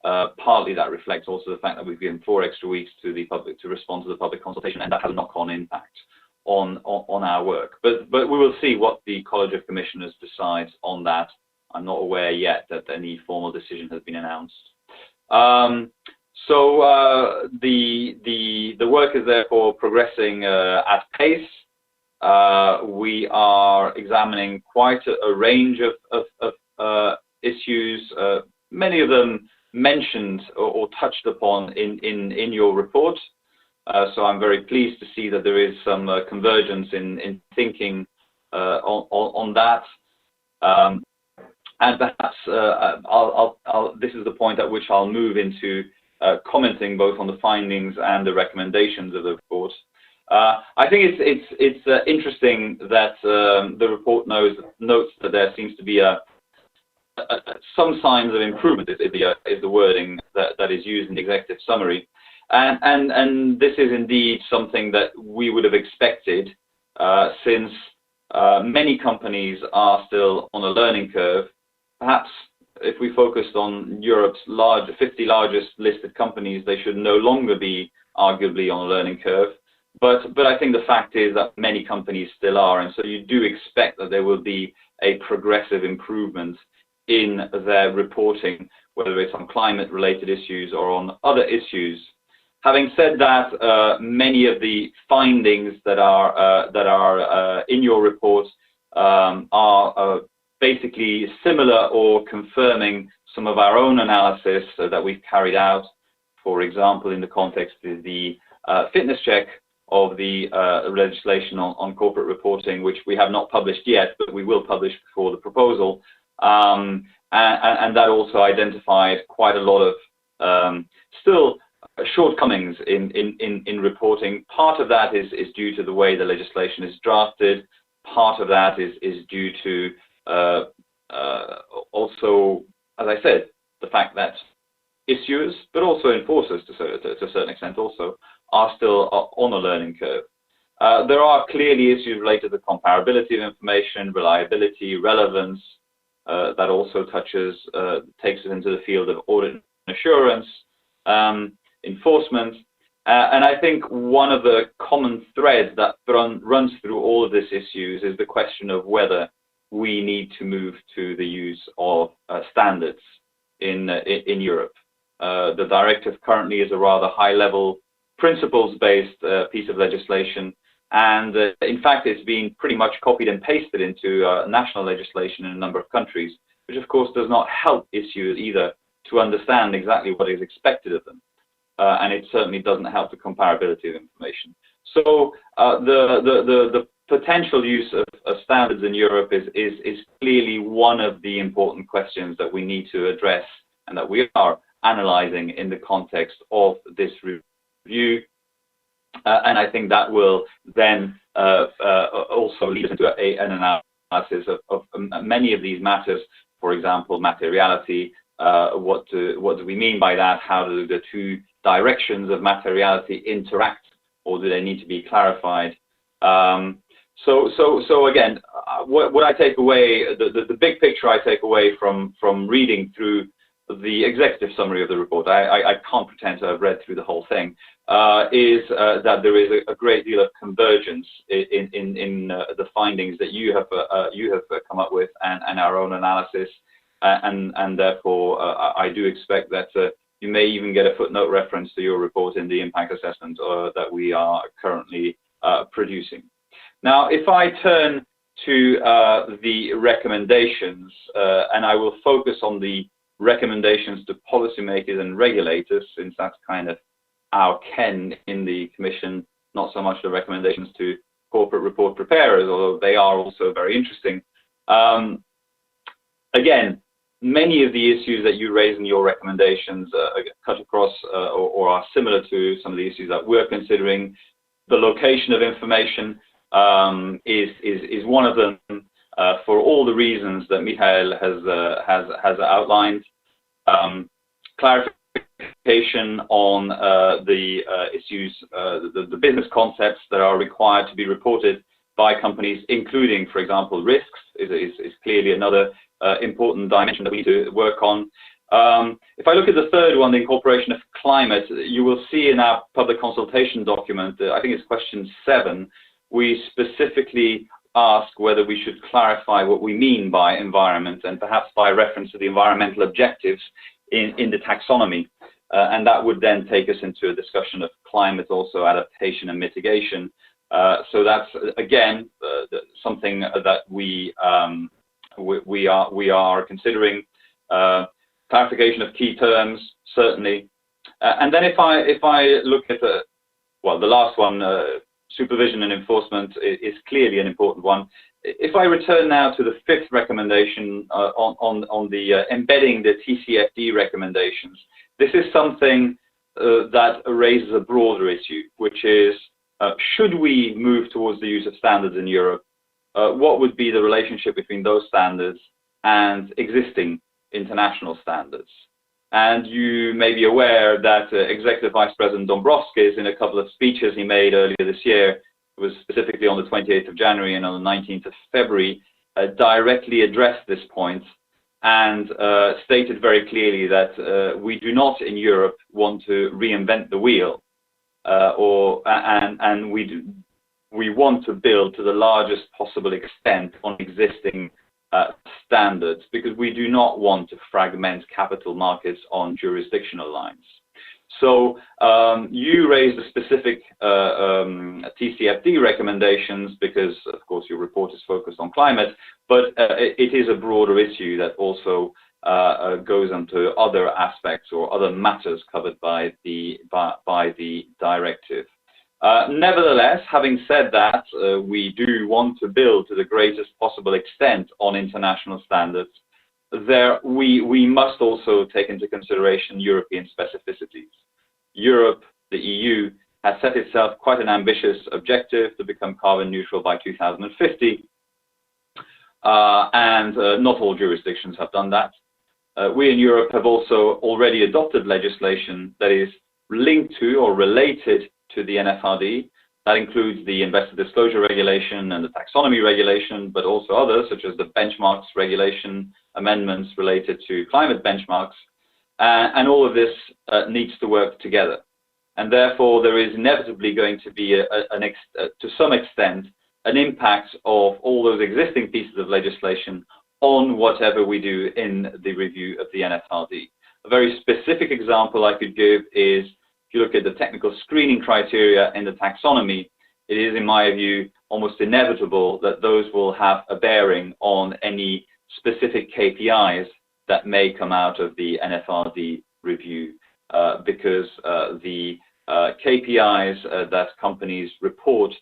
Partly that reflects also the fact that we've given 4 extra weeks to the public to respond to the public consultation, and that has a knock-on impact on our work. But we will see what the College of Commissioners decides on that. I'm not aware yet that any formal decision has been announced. So the work is therefore progressing at pace. We are examining quite a range of issues, many of them mentioned or touched upon in your report. So I'm very pleased to see that there is some convergence in thinking on that. And perhaps this is the point at which I'll move into commenting both on the findings and the recommendations of the report. I think it's interesting that the report notes that there seems to be some signs of improvement is the wording that is used in the executive summary. And this is indeed something that we would have expected since many companies are still on a learning curve. Perhaps if we focused on Europe's 50 largest listed companies, they should no longer be arguably on a learning curve. But I think the fact is that many companies still are, and so you do expect that there will be a progressive improvement in their reporting, whether it's on climate-related issues or on other issues. Having said that, many of the findings that are in your report are basically similar or confirming some of our own analysis that we've carried out. For example, in the context of the fitness check of the legislation on corporate reporting, which we have not published yet, but we will publish before the proposal. And that also identified quite a lot of still shortcomings in reporting. Part of that is due to the way the legislation is drafted. Part of that is due to also, as I said, the fact that issuers, but also enforcers to a certain extent also, are still on a learning curve. There are clearly issues related to comparability of information, reliability, relevance, that also takes us into the field of audit and assurance, enforcement. And I think one of the common threads that runs through all of these issues is the question of whether we need to move to the use of standards in Europe. The directive currently is a rather high-level, principles-based piece of legislation, and in fact it's been pretty much copied and pasted into national legislation in a number of countries, which of course does not help issuers either to understand exactly what is expected of them. And it certainly doesn't help the comparability of information. So the potential use of standards in Europe is clearly one of the important questions that we need to address and that we are analyzing in the context of this review. And I think that will then also lead us into an analysis of many of these matters. For example, materiality. What do we mean by that? How do the two directions of materiality interact, or do they need to be clarified? So again, what I take away, the big picture I take away from reading through the executive summary of the report, I can't pretend to have read through the whole thing, is that there is a great deal of convergence in the findings that you have come up with and our own analysis, and therefore I do expect that You may even get a footnote reference to your report in the impact assessment that we are currently producing. Now, if I turn to the recommendations, and I will focus on the recommendations to policymakers and regulators, since that's kind of our ken in the Commission, not so much the recommendations to corporate report preparers, although they are also very interesting. Again, many of the issues that you raise in your recommendations cut across or are similar to some of the issues that we're considering. The location of information is one of them for all the reasons that Michael has outlined. Clarification on the issues, the business concepts that are required to be reported by companies, including, for example, risks, is clearly another important dimension that we need to work on. If I look at the third one, the incorporation of climate, you will see in our public consultation document, I think it's question 7, we specifically ask whether we should clarify what we mean by environment, and perhaps by reference to the environmental objectives in the taxonomy. And that would then take us into a discussion of climate, also adaptation and mitigation. So that's, again, something that we are considering. Clarification of key terms, certainly. And then if I look at the last one, supervision and enforcement is clearly an important one. If I return now to the 5th recommendation on the embedding the TCFD recommendations, this is something that raises a broader issue, which is, should we move towards the use of standards in Europe? What would be the relationship between those standards and existing international standards? And you may be aware that Executive Vice President Dombrovskis, in a couple of speeches he made earlier this year, it was specifically on the 28th of January and on the 19th of February, directly addressed this point and stated very clearly that we do not in Europe want to reinvent the wheel, and we want to build to the largest possible extent on existing standards, because we do not want to fragment capital markets on jurisdictional lines. So you raised the specific TCFD recommendations because, of course, your report is focused on climate, but it is a broader issue that also goes into other aspects or other matters covered by the directive. Nevertheless, having said that, we do want to build to the greatest possible extent on international standards. We must also take into consideration European specificities. Europe, the EU, has set itself quite an ambitious objective to become carbon neutral by 2050, and not all jurisdictions have done that. We in Europe have also already adopted legislation that is linked to or related to the NFRD. That includes the investor disclosure regulation and the taxonomy regulation, but also others such as the benchmarks regulation, amendments related to climate benchmarks, and all of this needs to work together. And therefore, there is inevitably going to be, to some extent, an impact of all those existing pieces of legislation on whatever we do in the review of the NFRD. A very specific example I could give is, if you look at the technical screening criteria in the taxonomy, it is, in my view, almost inevitable that those will have a bearing on any specific KPIs that may come out of the NFRD review, because the KPIs that companies report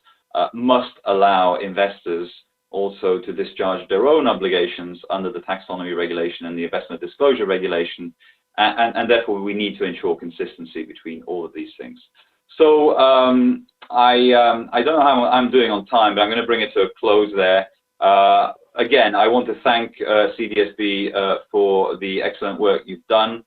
must allow investors also to discharge their own obligations under the taxonomy regulation and the investment disclosure regulation, and therefore we need to ensure consistency between all of these things. So I don't know how I'm doing on time, but I'm going to bring it to a close there. Again, I want to thank CDSB for the excellent work you've done.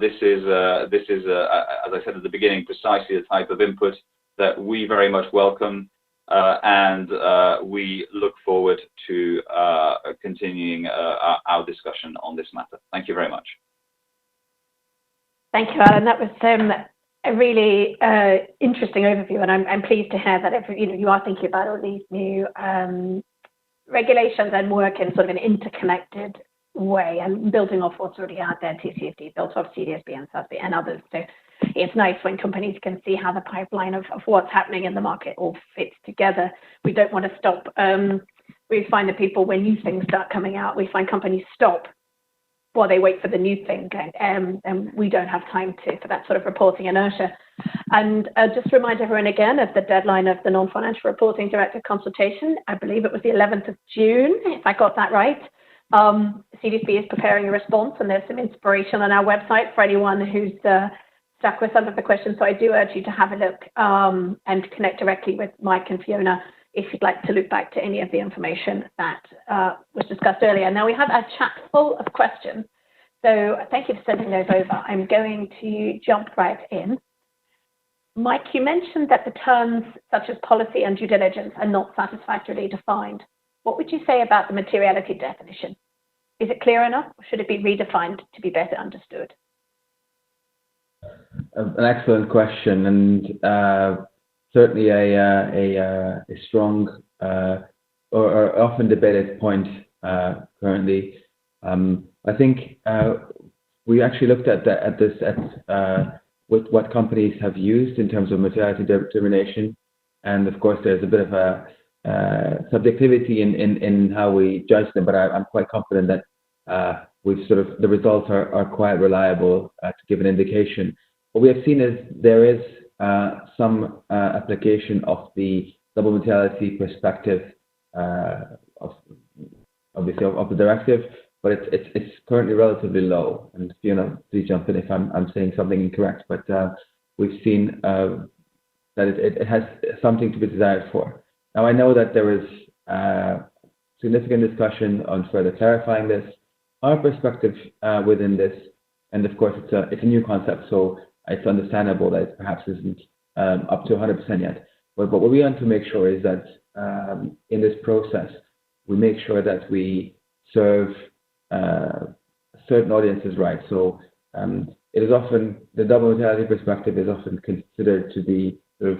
This is, as I said at the beginning, precisely the type of input that we very much welcome, and we look forward to continuing our discussion on this matter. Thank you very much. Thank you, Alan. That was a really interesting overview, and I'm pleased to hear that you are thinking about all these new regulations and work in sort of an interconnected way, and building off what's already out there, TCFD, built off CDSB and SASB and others. So it's nice when companies can see how the pipeline of what's happening in the market all fits together. We don't want to stop. We find that people, when new things start coming out, we find companies stop while they wait for the new thing, and we don't have time for that sort of reporting inertia. And just remind everyone again of the deadline of the non-financial reporting directive consultation. I believe it was the 11th of June, if I got that right. CDSB is preparing a response, and there's some inspiration on our website for anyone who's stuck with some of the questions. So I do urge you to have a look and connect directly with Mike and Fiona if you'd like to look back to any of the information that was discussed earlier. Now we have a chat full of questions, so thank you for sending those over. I'm going to jump right in. Mike, you mentioned that the terms such as policy and due diligence are not satisfactorily defined. What would you say about the materiality definition? Is it clear enough, or should it be redefined to be better understood? An excellent question, and certainly a strong or often debated point currently. I think we actually looked at what companies have used in terms of materiality determination, and of course there's a bit of a subjectivity in how we judge them, but I'm quite confident that the results are quite reliable to give an indication. What we have seen is there is some application of the double materiality perspective of the directive, but it's currently relatively low. And Fiona, please jump in if I'm saying something incorrect. But we've seen that it has something to be desired for. Now I know that there is significant discussion on further clarifying this. Our perspective within this, and of course it's a new concept, so it's understandable that it perhaps isn't up to 100% yet. But what we want to make sure is that in this process, we make sure that we serve certain audiences right. So it is often, the double materiality perspective is often considered to be sort of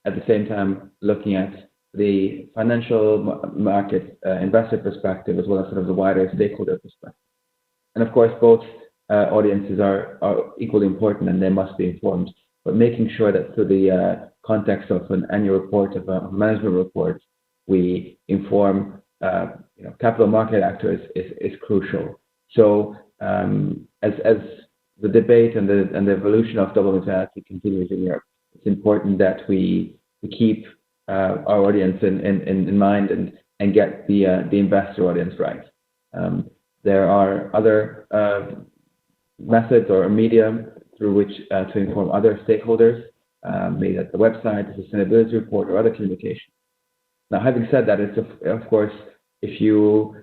at the same time looking at the financial market investor perspective as well as sort of the wider stakeholder perspective. And of course, both audiences are equally important and they must be informed. But making sure that through the context of an annual report, of a management report, we inform capital market actors is crucial. So as the debate and the evolution of double materiality continues in Europe, it's important that we keep our audience in mind and get the investor audience right. There are other methods or media through which to inform other stakeholders, maybe at the website, the sustainability report, or other communication. Now, having said that, it's of course, if you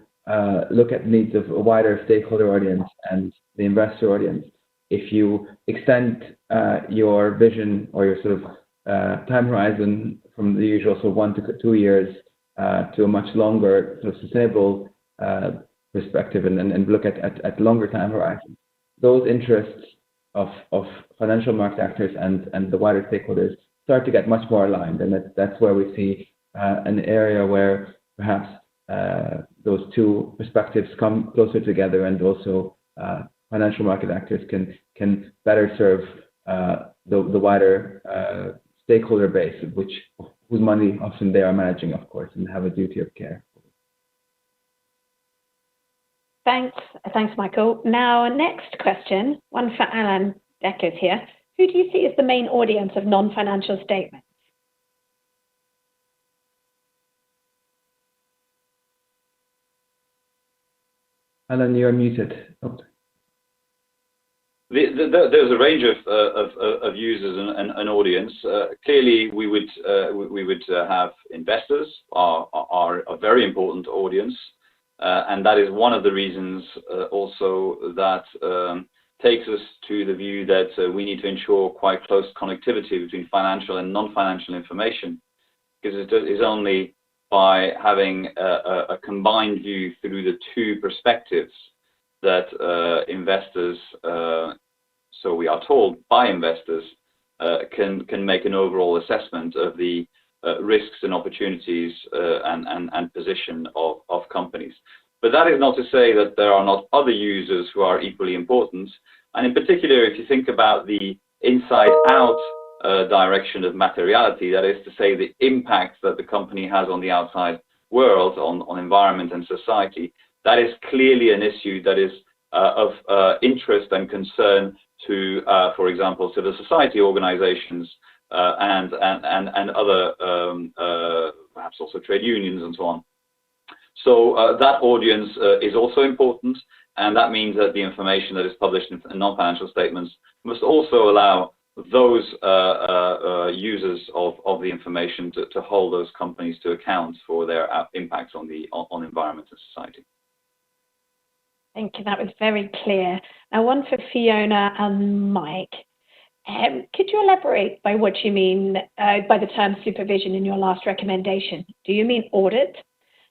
look at needs of a wider stakeholder audience and the investor audience, if you extend your vision or your sort of time horizon from the usual sort of 1 to 2 years to a much longer sort of sustainable perspective and look at longer time horizons, those interests of financial market actors and the wider stakeholders start to get much more aligned, and that's where we see an area where perhaps those two perspectives come closer together, and also financial market actors can better serve the wider stakeholder base, whose money often they are managing, of course, and have a duty of care. Thanks, Michael. Now, next question, one for Alain Deckers here. Who do you see as the main audience of non-financial statements? Alain, you're muted. Oh. There's a range of users and audience. Clearly, we would have investors are a very important audience. And that is one of the reasons also that takes us to the view that we need to ensure quite close connectivity between financial and non-financial information, because it is only by having a combined view through the two perspectives that investors, so we are told by investors, can make an overall assessment of the risks and opportunities and position of companies. But that is not to say that there are not other users who are equally important. And in particular, if you think about the inside-out direction of materiality, that is to say the impact that the company has on the outside world, on environment and society, that is clearly an issue that is of interest and concern to, for example, civil society organizations and other, perhaps also trade unions and so on. So that audience is also important, and that means that the information that is published in non-financial statements must also allow those users of the information to hold those companies to account for their impacts on environment and society. Thank you. That was very clear. Now, one for Fiona and Mike. Could you elaborate by what you mean by the term supervision in your last recommendation? Do you mean audit?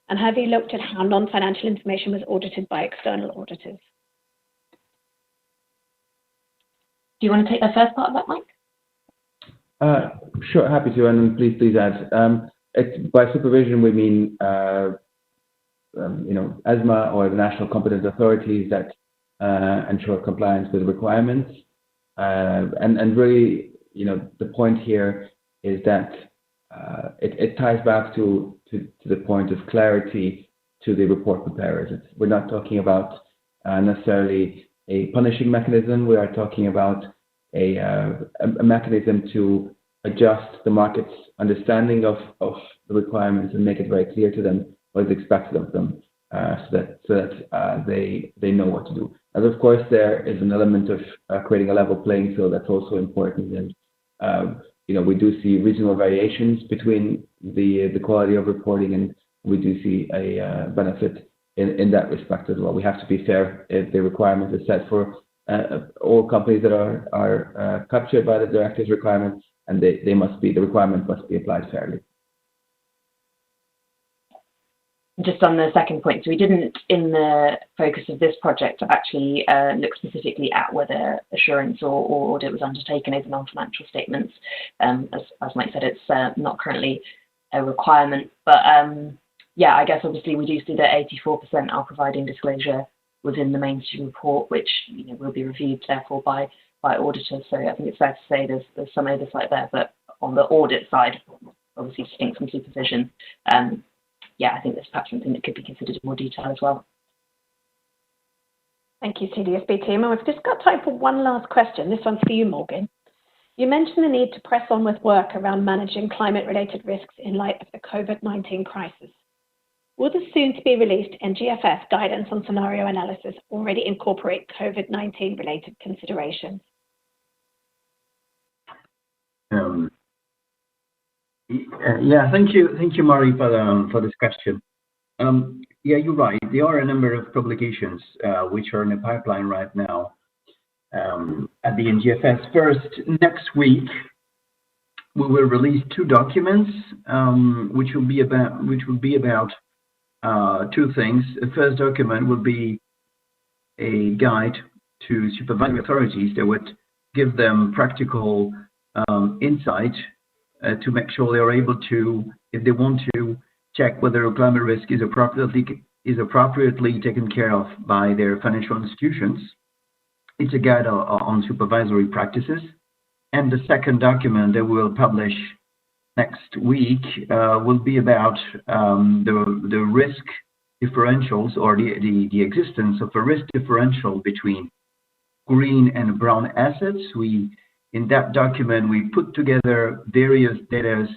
And have you looked at how non-financial information was audited by external auditors? Do you want to take the first part of that, Mike? Sure, happy to, and please add. By supervision, we mean ESMA or the national competent authorities that ensure compliance with requirements. And really, the point here is that it ties back to the point of clarity to the report preparers. We're not talking about necessarily a punishing mechanism. We are talking about a mechanism to adjust the market's understanding of the requirements and make it very clear to them what is expected of them, so that they know what to do. And of course, there is an element of creating a level playing field that's also important. And we do see regional variations between the quality of reporting, and we do see a benefit in that respect as well. We have to be fair if the requirement is set for all companies that are captured by the directive's requirements, and the requirement must be applied fairly. Just on the second point, so we didn't, in the focus of this project, actually look specifically at whether assurance or audit was undertaken over non-financial statements. As Mike said, it's not currently a requirement. But yeah, I guess obviously we do see that 84% are providing disclosure within the mainstream report, which will be reviewed therefore by auditors. So I think it's fair to say there's some oversight there. But on the audit side, obviously distinct from supervision. Yeah, I think there's perhaps something that could be considered in more detail as well. Thank you, CDSB team. And we've just got time for one last question. This one's for you, Morgan. You mentioned the need to press on with work around managing climate-related risks in light of the COVID-19 crisis. Will the soon-to-be-released NGFS guidance on scenario analysis already incorporate COVID-19 related considerations? Yeah, thank you, Mardi, for this question. Yeah, you're right. There are a number of publications which are in the pipeline right now at the NGFS. First, next week we will release two documents which will be about two things. The first document will be a guide to supervisory authorities that would give them practical insight to make sure they are able to, if they want to, check whether climate risk is appropriately taken care of by their financial institutions. It's a guide on supervisory practices. And the second document that we'll publish next week will be about the risk differentials, or the existence of a risk differential between green and brown assets. In that document, we put together various data,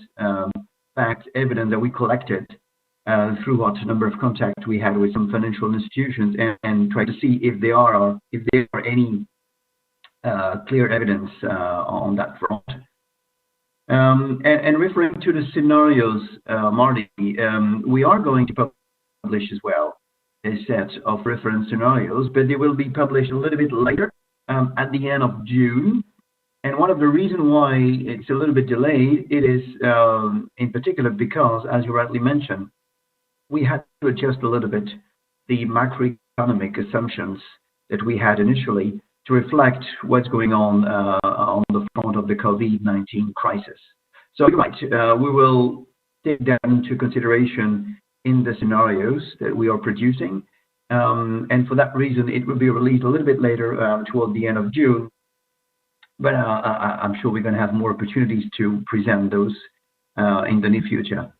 facts, evidence that we collected throughout a number of contacts we had with some financial institutions, and try to see if there are any clear evidence on that front. And referring to the scenarios, Mardi, we are going to publish as well a set of reference scenarios, but they will be published a little bit later at the end of June. And one of the reasons why it's a little bit delayed, it is in particular because, as you rightly mentioned, we had to adjust a little bit the macroeconomic assumptions that we had initially to reflect what's going on the front of the COVID-19 crisis. So you're right, we will take that into consideration in the scenarios that we are producing. And for that reason, it will be released a little bit later, toward the end of June. But I'm sure we're going to have more opportunities to present those in the near future.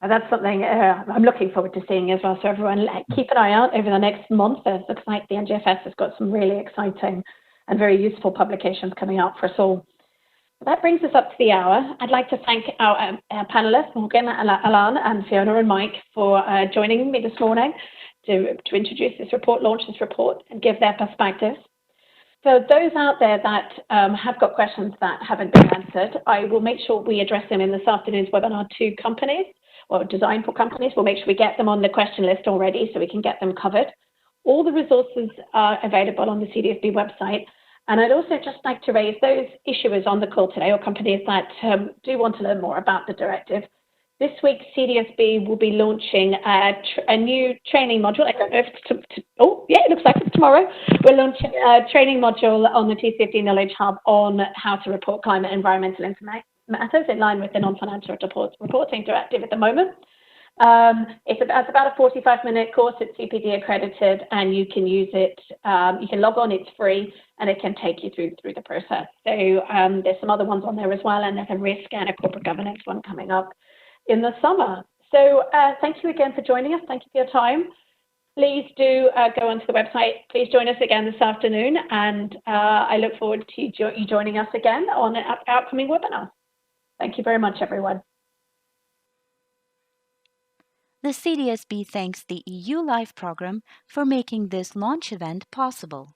That's something I'm looking forward to seeing as well. So everyone, keep an eye out over the next month. It looks like the NGFS has got some really exciting and very useful publications coming out for us all. That brings us up to the hour. I'd like to thank our panelists, Morgan, Alain, and Fiona and Mike for joining me this morning to introduce this report, launch this report, and give their perspectives. So those out there that have got questions that haven't been answered, I will make sure we address them in this afternoon's webinar to companies, or design for companies. We'll make sure we get them on the question list already so we can get them covered. All the resources are available on the CDSB website. And I'd also just like to raise those issuers on the call today, or companies that do want to learn more about the directive. This week, CDSB will be launching a new training module. I don't know if it's it looks like it's tomorrow. We're launching a training module on the TCFD Knowledge Hub on how to report climate and environmental matters in line with the non-financial reporting directive at the moment. It's about a 45-minute course. It's CPD accredited, and you can use it. You can log on. It's free, and it can take you through the process. So there's some other ones on there as well, and there's a risk and a corporate governance one coming up in the summer. So thank you again for joining us. Thank you for your time. Please do go onto the website. Please join us again this afternoon, and I look forward to you joining us again on an upcoming webinar. Thank you very much, everyone. The CDSB thanks the EU Life program for making this launch event possible.